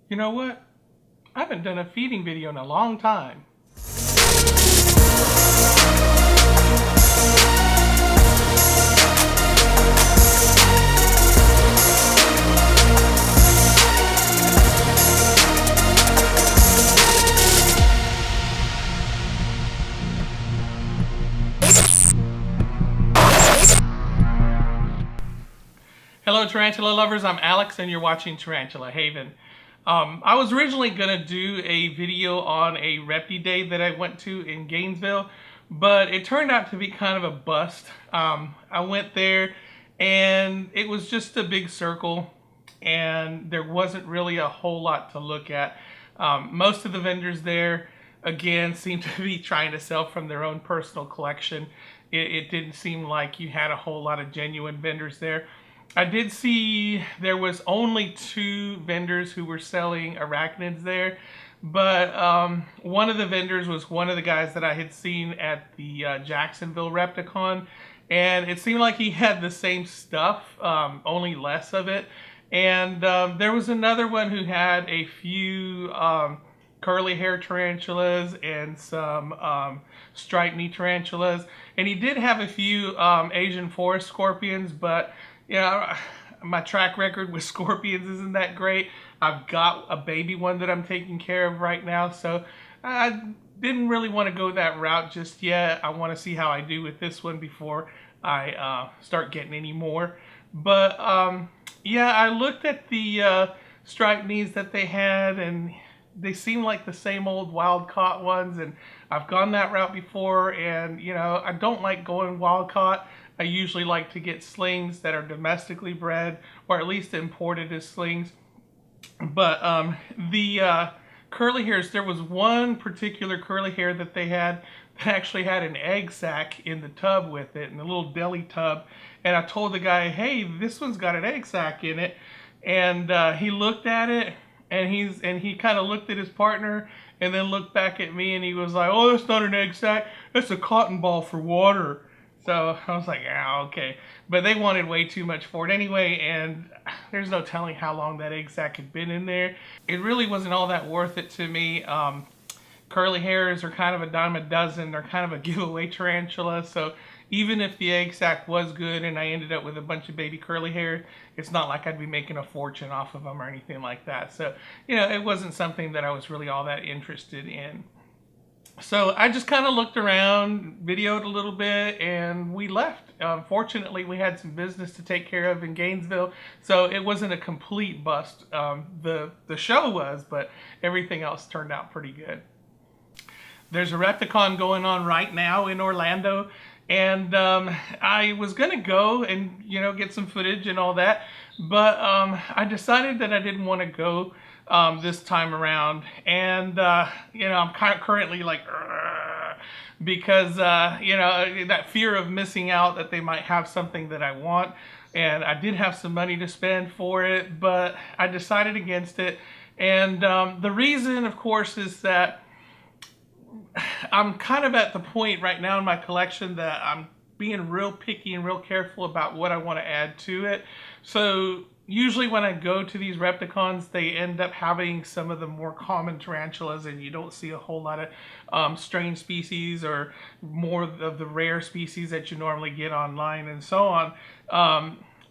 You know what? I haven't done a feeding video in a long time. Hello Tarantula lovers, I'm Alex and you're watching Tarantula Haven. I was originally going to do a video on a Repti Day that I went to in Gainesville, but it turned out to be kind of a bust. I went there and it was just a big circle and there wasn't really a whole lot to look at. Most of the vendors there, again, seemed to be trying to sell from their own personal collection. It didn't seem like you had a whole lot of genuine vendors there. I did see there was only 2 vendors who were selling arachnids there, but one of the vendors was one of the guys that I had seen at the Gainesville Repticon, and it seemed like he had the same stuff, only less of it. And there was another one who had a few curly hair tarantulas and some striped knee tarantulas, and he did have a few Asian forest scorpions, but my track record with scorpions isn't that great. I've got a baby one that I'm taking care of right now, so I didn't really want to go that route just yet. I want to see how I do with this one before I start getting any more. But yeah, I looked at the striped knees that they had, and they seem like the same old wild caught ones, and I've gone that route before, and I don't like going wild caught. I usually like to get slings that are domestically bred, or at least imported as slings. But the curly hairs, there was one particular curly hair that they had that actually had an egg sac in the tub with it, in a little deli tub. And I told the guy, hey, this one's got an egg sac in it. And he looked at it, and he kind of looked at his partner, and then looked back at me, and he was like, oh, that's not an egg sac, that's a cotton ball for water. So I was like, yeah, okay. But they wanted way too much for it anyway, and there's no telling how long that egg sac had been in there. It really wasn't all that worth it to me. Curly hairs are kind of a dime a dozen. They're kind of a giveaway tarantula. So even if the egg sac was good and I ended up with a bunch of baby curly hair, it's not like I'd be making a fortune off of them or anything like that. So, it wasn't something that I was really all that interested in. So I just kind of looked around, videoed a little bit, and we left. Fortunately, we had some business to take care of in Gainesville, so it wasn't a complete bust. The show was, but everything else turned out pretty good. There's a Repticon going on right now in Orlando, and I was going to go and, get some footage and all that, but I decided that I didn't want to go this time around, and I'm currently like because that fear of missing out, that they might have something that I want, and I did have some money to spend for it, but I decided against it. And the reason, of course, is that I'm kind of at the point right now in my collection that I'm being real picky and real careful about what I want to add to it. So usually when I go to these Repticons, they end up having some of the more common tarantulas, and you don't see a whole lot of strange species or more of the rare species that you normally get online and so on.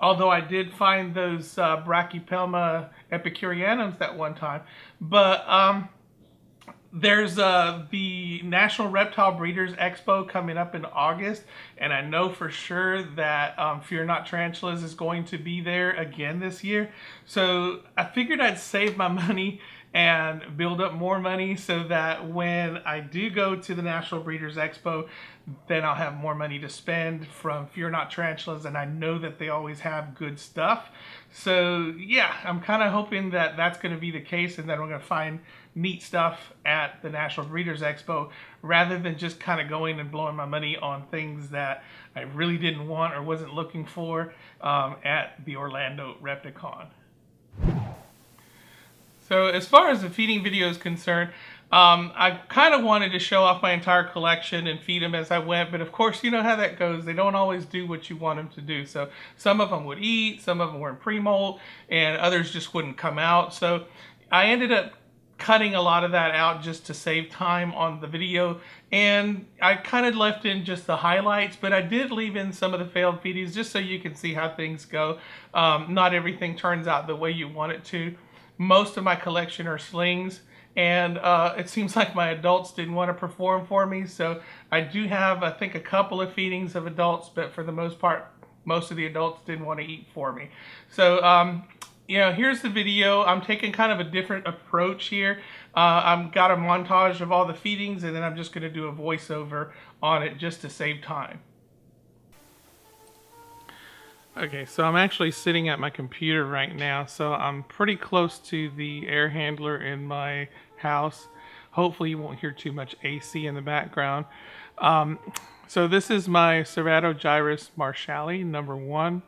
Although I did find those Brachypelma epicurianums that one time. But there's the National Reptile Breeders Expo coming up in August, and I know for sure that Fear Not Tarantulas is going to be there again this year. So I figured I'd save my money and build up more money so that when I do go to the National Breeders Expo, then I'll have more money to spend from Fear Not Tarantulas, and I know that they always have good stuff. So yeah, I'm kind of hoping that that's going to be the case, and that we're going to find neat stuff at the National Breeders Expo, rather than just kind of going and blowing my money on things that I really didn't want or wasn't looking for at the Orlando Repticon. So as far as the feeding video is concerned, I kind of wanted to show off my entire collection and feed them as I went, but of course you know how that goes. They don't always do what you want them to do. So some of them would eat, some of them were in premolt, and others just wouldn't come out. So I ended up cutting a lot of that out just to save time on the video, and I kind of left in just the highlights, but I did leave in some of the failed feedings just so you can see how things go. Not everything turns out the way you want it to. Most of my collection are slings, and it seems like my adults didn't want to perform for me, so I do have, I think, a couple of feedings of adults, but for the most part, most of the adults didn't want to eat for me. So you know, here's the video. I'm taking kind of a different approach here. I've got a montage of all the feedings, and then I'm just going to do a voiceover on it just to save time. Okay, so I'm actually sitting at my computer right now, so I'm pretty close to the air handler in my house. Hopefully you won't hear too much AC in the background. So this is my Ceratogyrus marchali, number 1.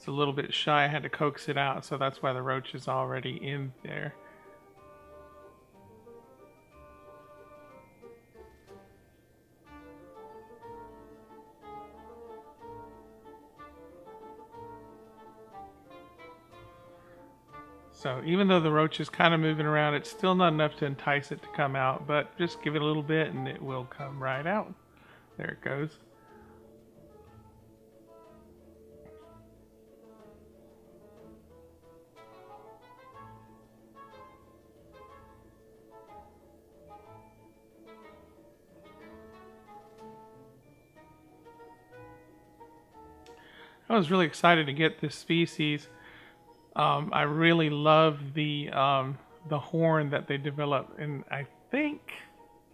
A little bit shy. I had to coax it out, so that's why the roach is already in there. So even though the roach is kind of moving around, it's still not enough to entice it to come out, but just give it a little bit and it will come right out. There it goes. I was really excited to get this species. I really love the horn that they developed, and I think,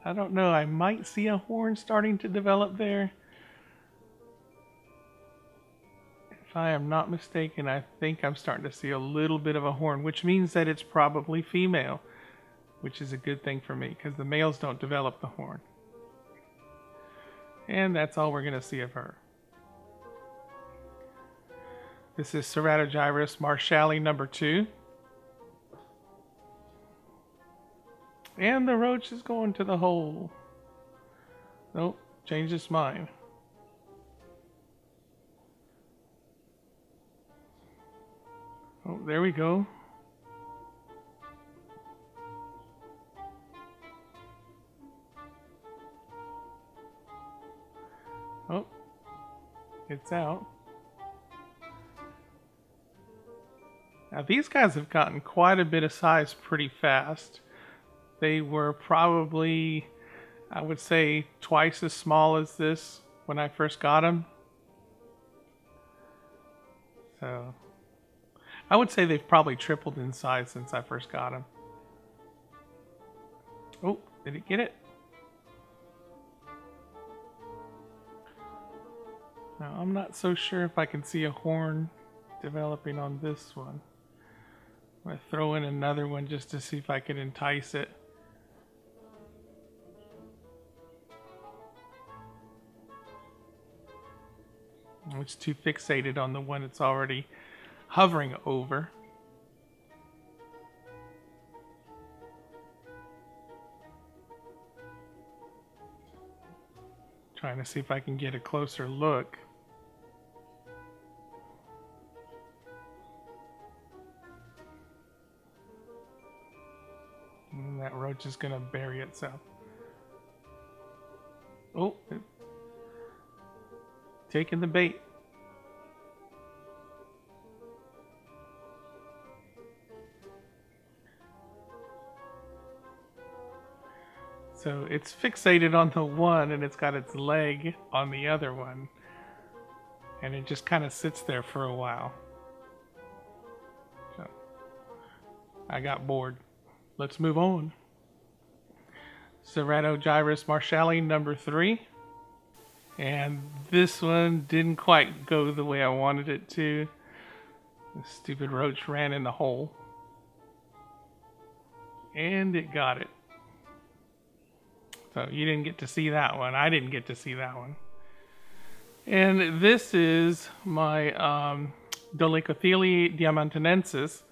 I don't know, I might see a horn starting to develop there. If I am not mistaken, I think I'm starting to see a little bit of a horn, which means that it's probably female, which is a good thing for me because the males don't develop the horn. And that's all we're going to see of her. This is Ceratogyrus marchali number 2. And the roach is going to the hole. Nope, changed its mind. Oh, there we go. Oh, it's out. Now these guys have gotten quite a bit of size pretty fast. They were probably, I would say, twice as small as this when I first got them. So I would say they've probably tripled in size since I first got them. Oh, did it get it? Now I'm not so sure if I can see a horn developing on this one. I'm going to throw in another one just to see if I can entice it. It's too fixated on the one it's already hovering over. Trying to see if I can get a closer look. And that roach is going to bury itself. Oh, taking the bait. So it's fixated on the one and it's got its leg on the other one. And it just kind of sits there for a while. So I got bored. Let's move on. Ceratogyrus marchali number 3. And this one didn't quite go the way I wanted it to. The stupid roach ran in the hole. And it got it. So you didn't get to see that one. I didn't get to see that one. And this is my Dolichothele diamantinensis.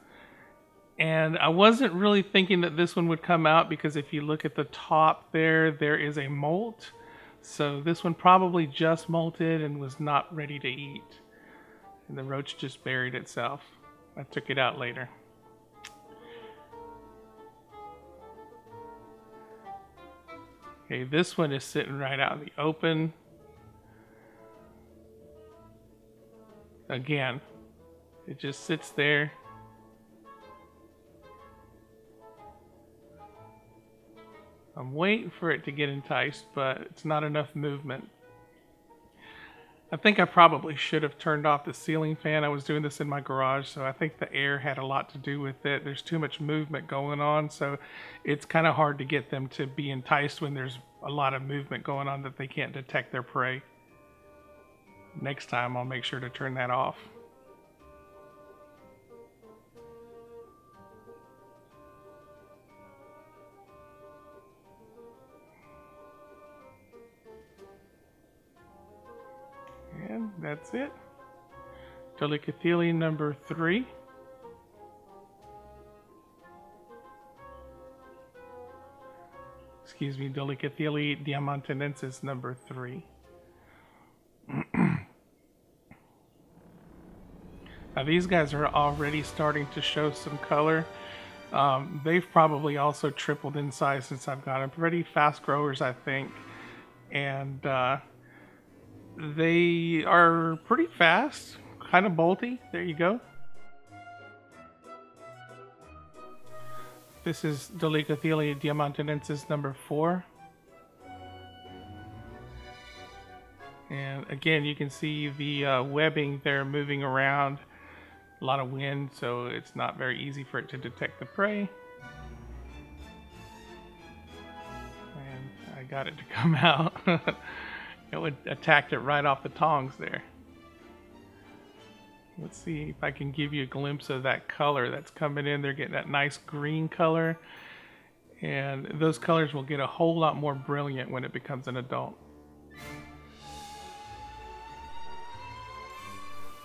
And I wasn't really thinking that this one would come out because if you look at the top there, there is a molt. So this one probably just molted and was not ready to eat. And the roach just buried itself. I took it out later. Okay, this one is sitting right out in the open. Again, it just sits there. I'm waiting for it to get enticed, but it's not enough movement. I think I probably should have turned off the ceiling fan. I was doing this in my garage, so I think the air had a lot to do with it. There's too much movement going on, so it's kind of hard to get them to be enticed when there's a lot of movement going on that they can't detect their prey. Next time I'll make sure to turn that off. And that's it. Dolichothele number 3. Excuse me, Dolichothele diamantinensis number 3. Now these guys are already starting to show some color. They've probably also tripled in size since I've got them. Pretty fast growers, I think. And they are pretty fast, kind of bolty. There you go. This is Dolichothele diamantinensis number 4. And again, you can see the webbing there moving around. A lot of wind, so it's not very easy for it to detect the prey. And I got it to come out. It attacked it right off the tongs there. Let's see if I can give you a glimpse of that color that's coming in. They're getting that nice green color. And those colors will get a whole lot more brilliant when it becomes an adult.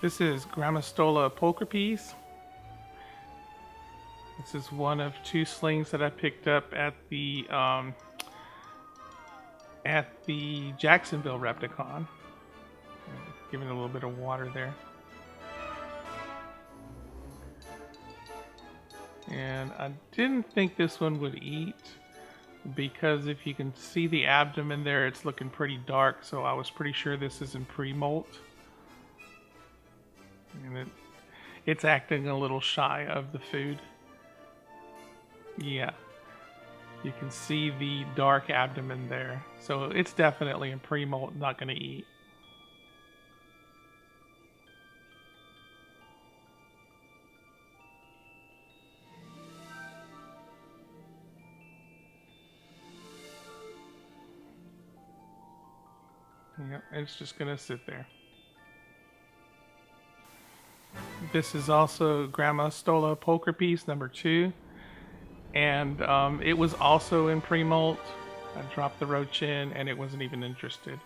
This is Grammostola pulchra. This is one of 2 slings that I picked up at the Jacksonville Repticon. Giving it a little bit of water there. And I didn't think this one would eat because if you can see the abdomen there, it's looking pretty dark, so I was pretty sure this is in premolt. And it's acting a little shy of the food. Yeah. You can see the dark abdomen there. So it's definitely in premolt, not going to eat. Yep, it's just going to sit there. This is also Grammostola pulchra number 2. And it was also in premolt. I dropped the roach in and it wasn't even interested.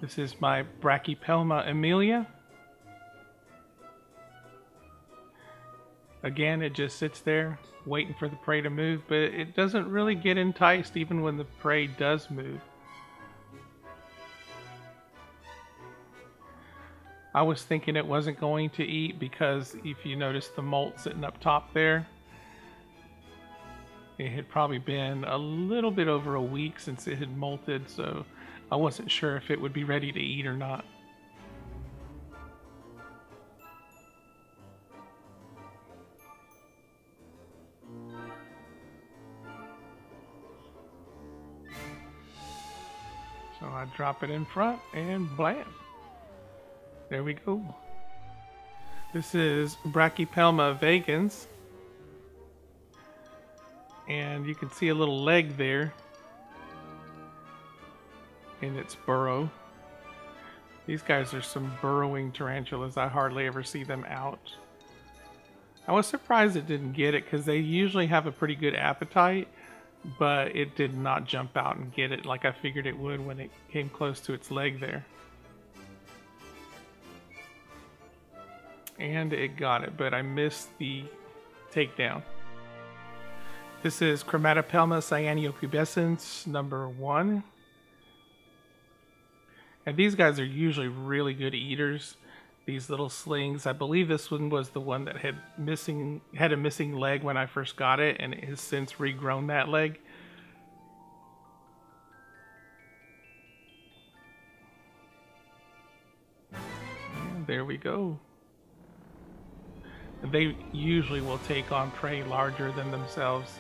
This is my Brachypelma Amelia. Again, it just sits there waiting for the prey to move, but it doesn't really get enticed even when the prey does move. I was thinking it wasn't going to eat because if you notice the molt sitting up top there, it had probably been a little bit over a week since it had molted, so I wasn't sure if it would be ready to eat or not. So I drop it in front and blam. There we go. This is Brachypelma vagans. And you can see a little leg there in its burrow. These guys are some burrowing tarantulas. I hardly ever see them out. I was surprised it didn't get it because they usually have a pretty good appetite, but it did not jump out and get it like I figured it would when it came close to its leg there. And it got it, but I missed the takedown. This is Pterinopelma cyanopubescens number 1. And these guys are usually really good eaters. These little slings. I believe this one was the one that had a missing leg when I first got it, and it has since regrown that leg. And there we go. They usually will take on prey larger than themselves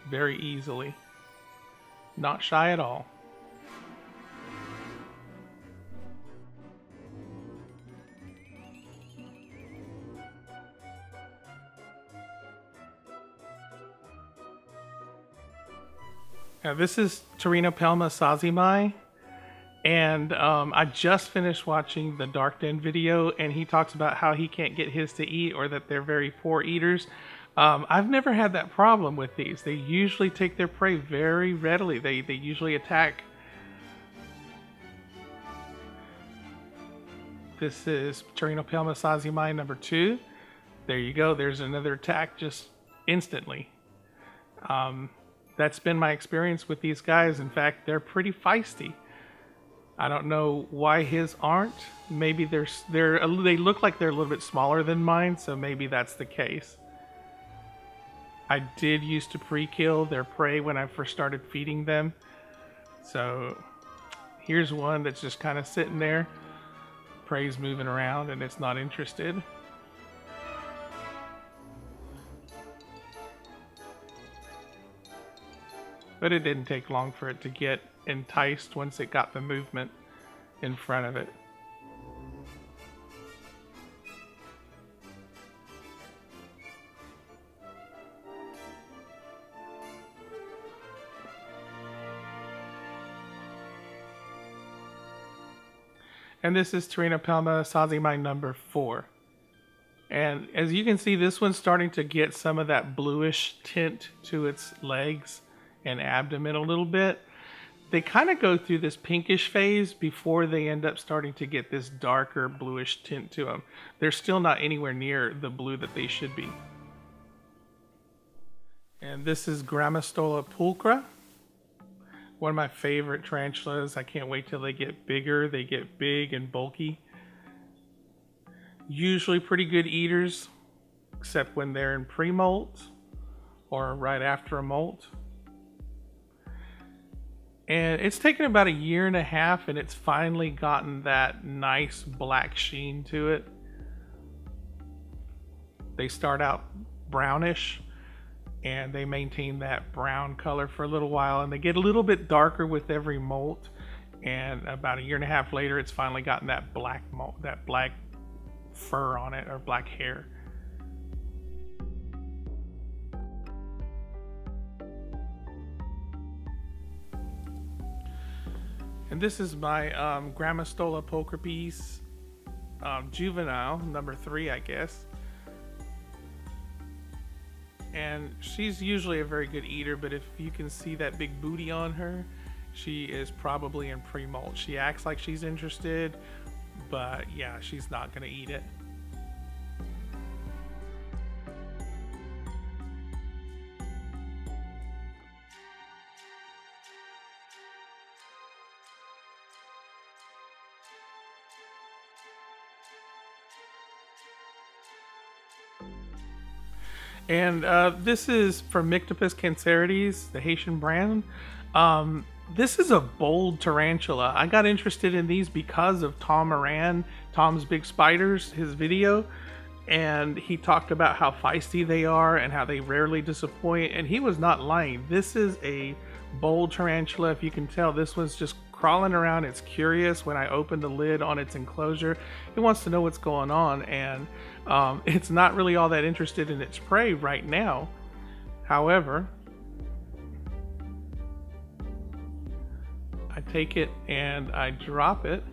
very easily. Not shy at all. Now this is Pterinopelma sazimai, and I just finished watching the Dark Den video, and he talks about how he can't get his to eat, or that they're very poor eaters. I've never had that problem with these. They usually take their prey very readily. They usually attack. This is Pterinopelma sazimai number 2. There you go. There's another attack just instantly. That's been my experience with these guys. In fact, they're pretty feisty. I don't know why his aren't. Maybe they look like they're a little bit smaller than mine, so maybe that's the case. I did used to pre-kill their prey when I first started feeding them. So here's one that's just kind of sitting there. Prey's moving around and it's not interested. But it didn't take long for it to get enticed once it got the movement in front of it. And this is Pterinopelma sazimai number 4. And as you can see, this one's starting to get some of that bluish tint to its legs and abdomen a little bit. They kind of go through this pinkish phase before they end up starting to get this darker bluish tint to them. They're still not anywhere near the blue that they should be. And this is Grammostola pulchra. One of my favorite tarantulas. I can't wait till they get bigger. They get big and bulky. Usually pretty good eaters, except when they're in premolt or right after a molt. And it's taken about 1.5 years, and it's finally gotten that nice black sheen to it. They start out brownish, and they maintain that brown color for a little while, and they get a little bit darker with every molt. And about 1.5 years later, it's finally gotten that black molt, that black fur on it, or black hair. And this is my Grammostola pulchra piece, juvenile, number 3, I guess. And she's usually a very good eater, but if you can see that big booty on her, she is probably in pre-molt. She acts like she's interested, but yeah, she's not going to eat it. And this is Phormictopus cancerides, the Haitian brand. This is a bold tarantula. I got interested in these because of Tom Moran, Tom's Big Spiders, his video. And he talked about how feisty they are and how they rarely disappoint. And he was not lying. This is a bold tarantula. If you can tell, this one's just crawling around. It's curious. When I open the lid on its enclosure, it wants to know what's going on. And it's not really all that interested in its prey right now. However, I take it and I drop it.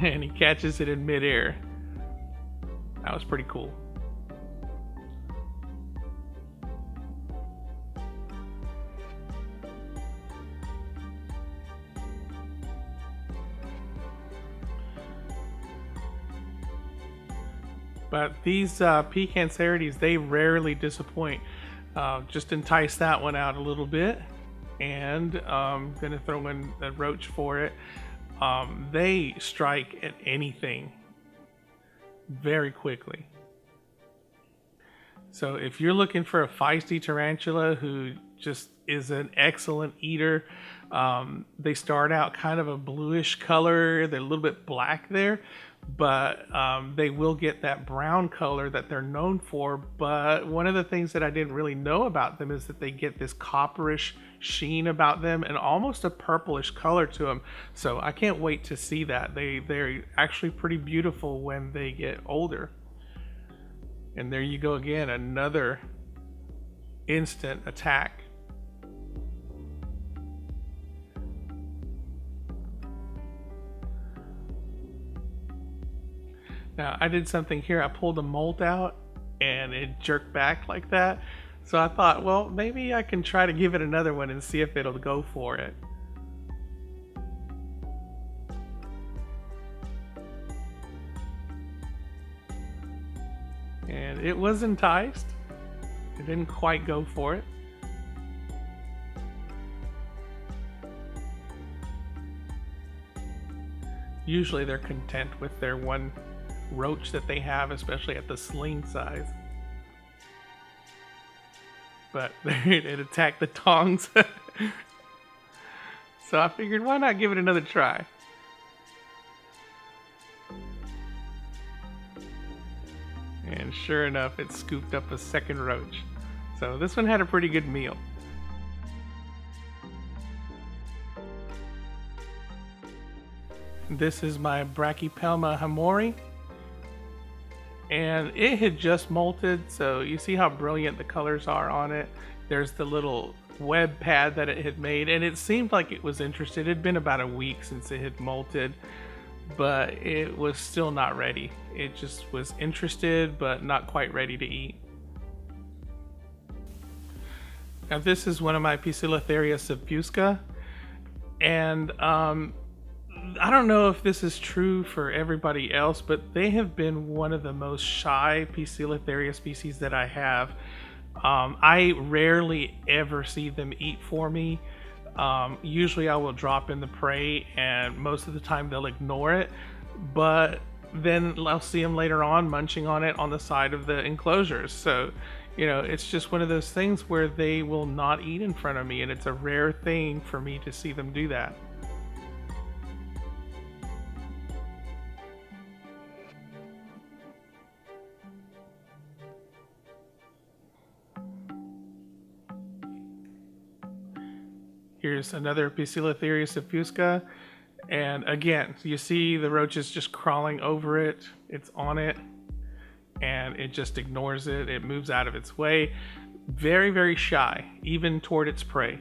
And he catches it in midair. That was pretty cool. But these pecan Cerites, they rarely disappoint. Just entice that one out a little bit, and I'm gonna throw in a roach for it. They strike at anything very quickly. So if you're looking for a feisty tarantula who just is an excellent eater, they start out kind of a bluish color. They're a little bit black there, but they will get that brown color that they're known for. But one of the things that I didn't really know about them is that they get this copperish sheen about them and almost a purplish color to them. So I can't wait to see that. They're actually pretty beautiful when they get older. And there you go again, another instant attack. Now I did something here. I pulled a molt out and it jerked back like that. So I thought, well, maybe I can try to give it another one and see if it'll go for it. And it was enticed. It didn't quite go for it. Usually they're content with their one roach that they have, especially at the sling size. But it attacked the tongs. So I figured, why not give it another try? And sure enough, it scooped up a second roach. So this one had a pretty good meal. This is my Brachypelma hamori. And it had just molted, so you see how brilliant the colors are on it. There's the little web pad that it had made, and it seemed like it was interested. It had been about a week since it had molted, but it was still not ready. It just was interested, but not quite ready to eat. Now this is one of my Poecilotheria subfusca, and I don't know if this is true for everybody else, but they have been one of the most shy Poecilotheria species that I have. I rarely ever see them eat for me. Usually I will drop in the prey and most of the time they'll ignore it, but then I'll see them later on munching on it on the side of the enclosures. So, you know, it's just one of those things where they will not eat in front of me, and it's a rare thing for me to see them do that. Here's another Poecilotheria subfusca, and again, you see the roaches just crawling over it. It's on it, and it just ignores it. It moves out of its way. Very, very shy, even toward its prey.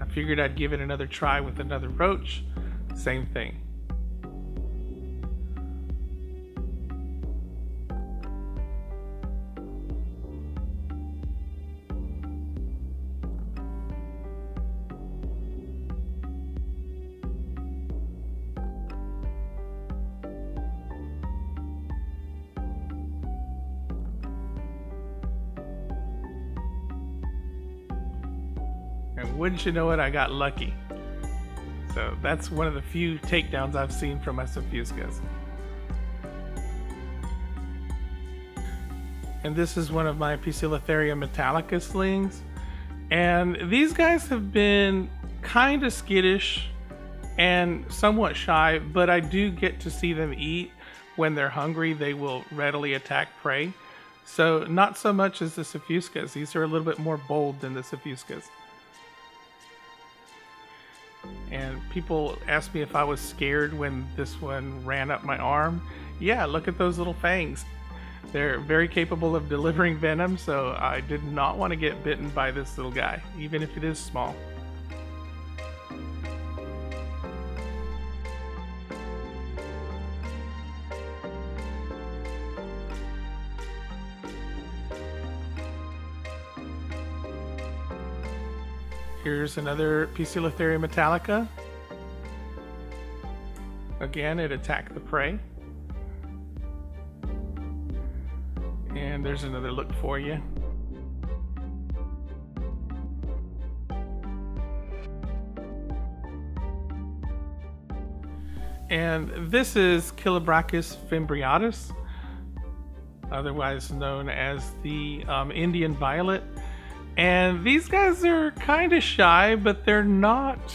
I figured I'd give it another try with another roach. Same thing. And wouldn't you know it, I got lucky. So that's one of the few takedowns I've seen from my subfuscas. And this is one of my Poecilotheria metallica slings. And these guys have been kind of skittish and somewhat shy, but I do get to see them eat. When they're hungry, they will readily attack prey. So not so much as the subfuscas. These are a little bit more bold than the subfuscas. And people asked me if I was scared when this one ran up my arm. Yeah, look at those little fangs. They're very capable of delivering venom, so I did not want to get bitten by this little guy, even if it is small. Here's another Poecilotheria metallica. Again, it attacked the prey. And there's another look for you. And this is Chilobrachys fimbriatus, otherwise known as the Indian violet. And these guys are kind of shy, but they're not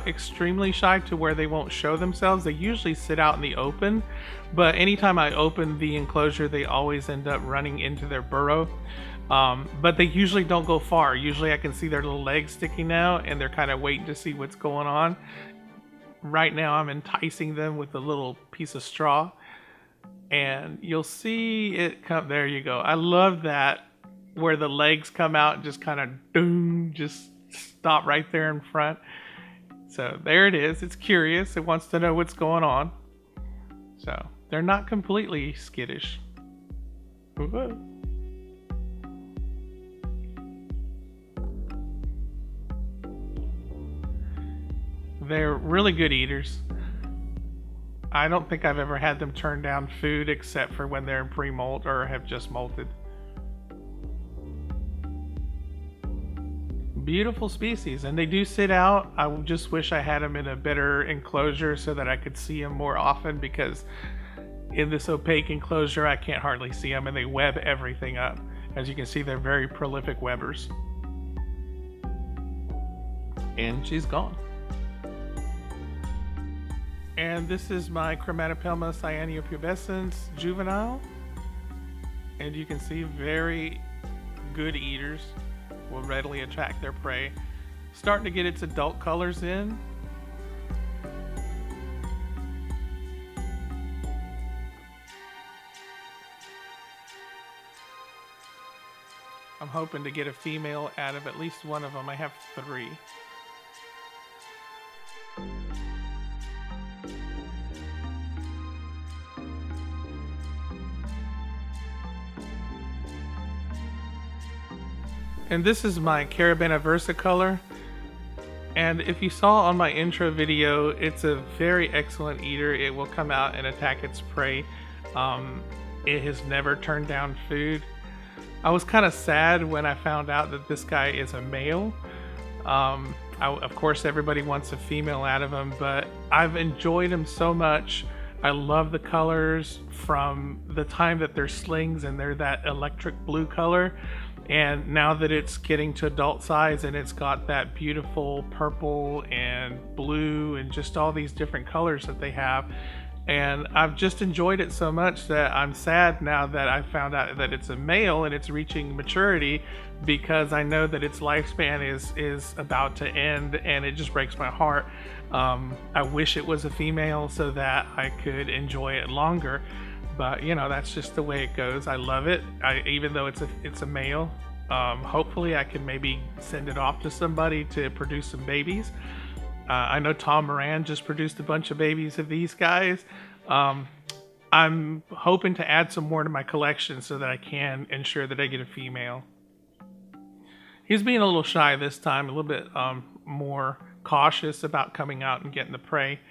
extremely shy to where they won't show themselves. They usually sit out in the open, but anytime I open the enclosure, they always end up running into their burrow. But they usually don't go far. Usually I can see their little legs sticking out, and they're kind of waiting to see what's going on. Right now I'm enticing them with a little piece of straw, and you'll see it come. There you go. I love that, where the legs come out and just kind of just stop right there in front. So there it is. It's curious. It wants to know what's going on. So they're not completely skittish. Whoa. They're really good eaters. I don't think I've ever had them turn down food except for when they're in pre-molt or have just molted. Beautiful species, and they do sit out. I just wish I had them in a better enclosure so that I could see them more often, because in this opaque enclosure I can't hardly see them, and they web everything up. As you can see, they're very prolific webbers. And she's gone. And this is my Chromatopelma cyaneopubescens juvenile. And you can see very good eaters, will readily attract their prey. Starting to get its adult colors in. I'm hoping to get a female out of at least one of them. I have 3. And this is my Carabina versicolor. And if you saw on my intro video, it's a very excellent eater. It will come out and attack its prey. It has never turned down food. I was kind of sad when I found out that this guy is a male. Of course, everybody wants a female out of him, but I've enjoyed him so much. I love the colors from the time that they're slings and they're that electric blue color. And now that it's getting to adult size and it's got that beautiful purple and blue and just all these different colors that they have, and I've just enjoyed it so much that I'm sad now that I found out that it's a male and it's reaching maturity, because I know that its lifespan is about to end, and it just breaks my heart. I wish it was a female so that I could enjoy it longer. But you know, that's just the way it goes. I love it. Even though it's a male. Hopefully I can maybe send it off to somebody to produce some babies. I know Tom Moran just produced a bunch of babies of these guys. I'm hoping to add some more to my collection so that I can ensure that I get a female. He's being a little shy this time, a little bit more cautious about coming out and getting the prey.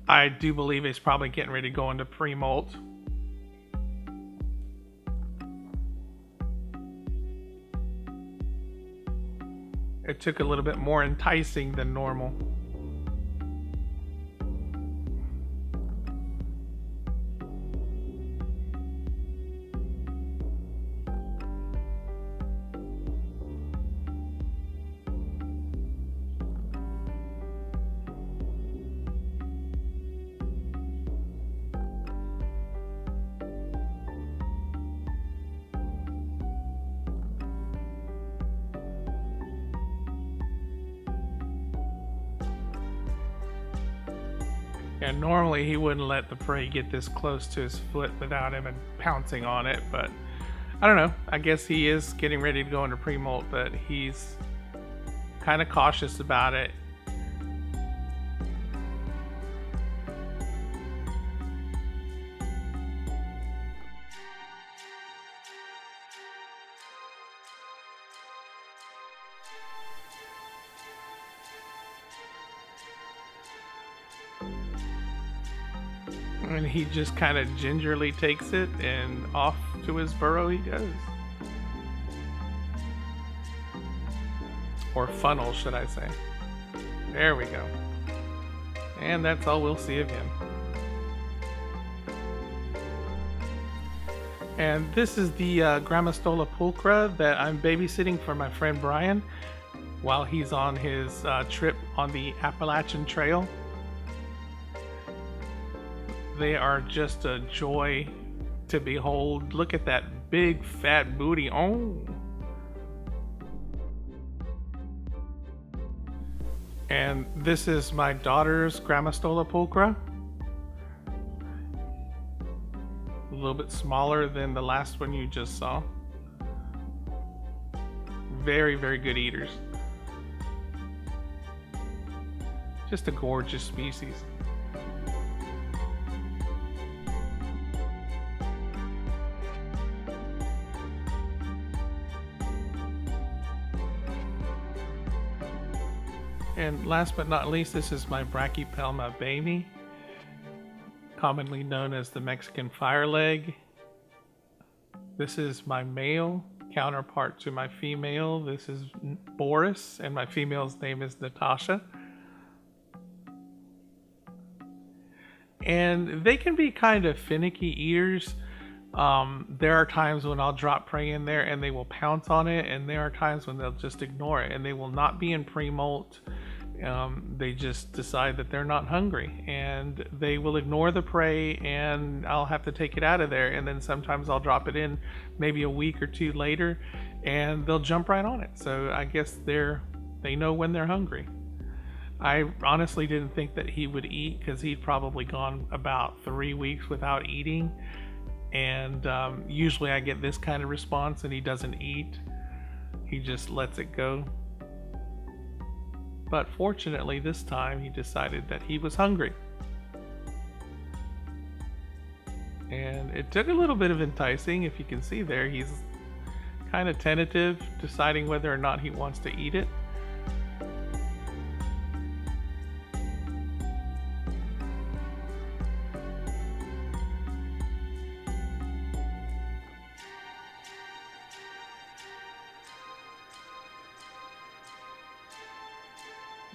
I do believe he's probably getting ready to go into pre-molt. It took a little bit more enticing than normal. And normally he wouldn't let the prey get this close to his foot without him and pouncing on it, but I don't know. I guess he is getting ready to go into pre-molt, but he's kind of cautious about it. And he just kind of gingerly takes it, and off to his burrow he goes. Or funnel, should I say. There we go. And that's all we'll see of him. And this is the Grammostola pulchra that I'm babysitting for my friend Brian while he's on his trip on the Appalachian Trail. They are just a joy to behold. Look at that big fat booty. Oh. And this is my daughter's Grammostola pulchra. A little bit smaller than the last one you just saw. Very, very good eaters. Just a gorgeous species. And last but not least, this is my Brachypelma baby, commonly known as the Mexican fireleg. This is my male counterpart to my female. This is Boris, and my female's name is Natasha. And they can be kind of finicky eaters. There are times when I'll drop prey in there and they will pounce on it, and there are times when they'll just ignore it, and they will not be in premolt. They just decide that they're not hungry, and they will ignore the prey, and I'll have to take it out of there. And then sometimes I'll drop it in maybe a week or two later, and they'll jump right on it. So I guess they know when they're hungry. I honestly didn't think that he would eat, because he'd probably gone about 3 weeks without eating. And usually I get this kind of response, and he doesn't eat. He just lets it go. But fortunately this time he decided that he was hungry. And it took a little bit of enticing. If you can see there, he's kind of tentative, deciding whether or not he wants to eat it.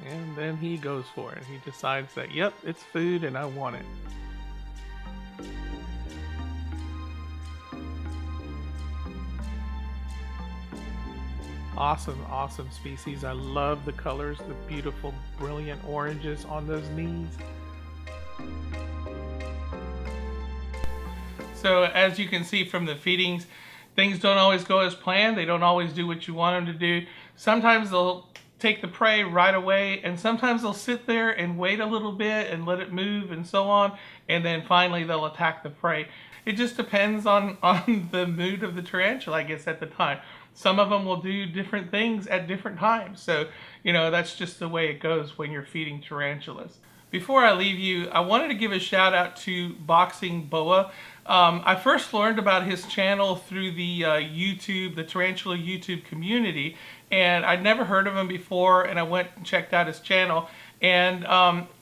And then he goes for it. He decides that, yep, it's food and I want it. Awesome, awesome species. I love the colors, the beautiful, brilliant oranges on those knees. So as you can see from the feedings, things don't always go as planned. They don't always do what you want them to do. Sometimes they'll take the prey right away, and sometimes they'll sit there and wait a little bit and let it move and so on, and then finally they'll attack the prey. It just depends on the mood of the tarantula, I guess, at the time. Some of them will do different things at different times. So, you know, that's just the way it goes when you're feeding tarantulas. Before I leave you, I wanted to give a shout out to Boxing Boa. I first learned about his channel through the the Tarantula YouTube community, and I'd never heard of him before, and I went and checked out his channel. And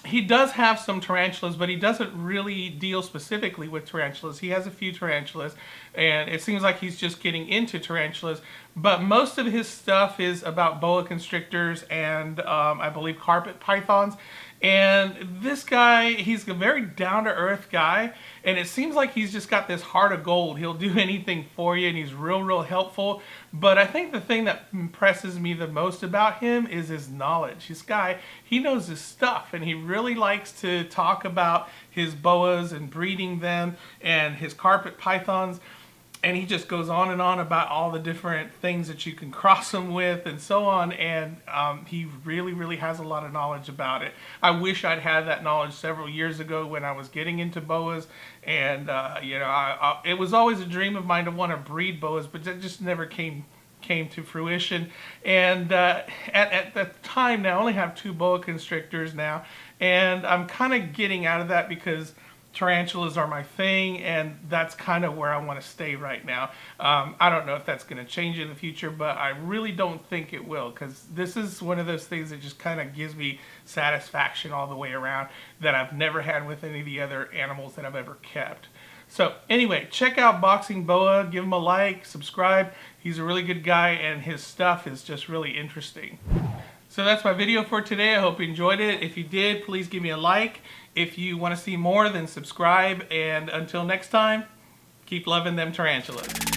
he does have some tarantulas, but he doesn't really deal specifically with tarantulas. He has a few tarantulas, and it seems like he's just getting into tarantulas. But most of his stuff is about boa constrictors and I believe carpet pythons. And this guy, he's a very down-to-earth guy, and it seems like he's just got this heart of gold. He'll do anything for you, and he's real helpful. But I think the thing that impresses me the most about him is his knowledge. This guy, he knows his stuff, and he really likes to talk about his boas and breeding them and his carpet pythons. And he just goes on and on about all the different things that you can cross them with and so on. And he really has a lot of knowledge about it. I wish I'd had that knowledge several years ago when I was getting into boas. And, you know, it was always a dream of mine to want to breed boas, but that just never came to fruition. And at the time now, I only have 2 boa constrictors now. And I'm kind of getting out of that because tarantulas are my thing, and that's kind of where I want to stay right now. I don't know if that's going to change in the future, but I really don't think it will, because this is one of those things that just kind of gives me satisfaction all the way around that I've never had with any of the other animals that I've ever kept. So anyway, check out Boxing Boa, give him a like, subscribe. He's a really good guy, and his stuff is just really interesting. So that's my video for today. I hope you enjoyed it. If you did, please give me a like. If you want to see more, then subscribe. And until next time, keep loving them tarantulas.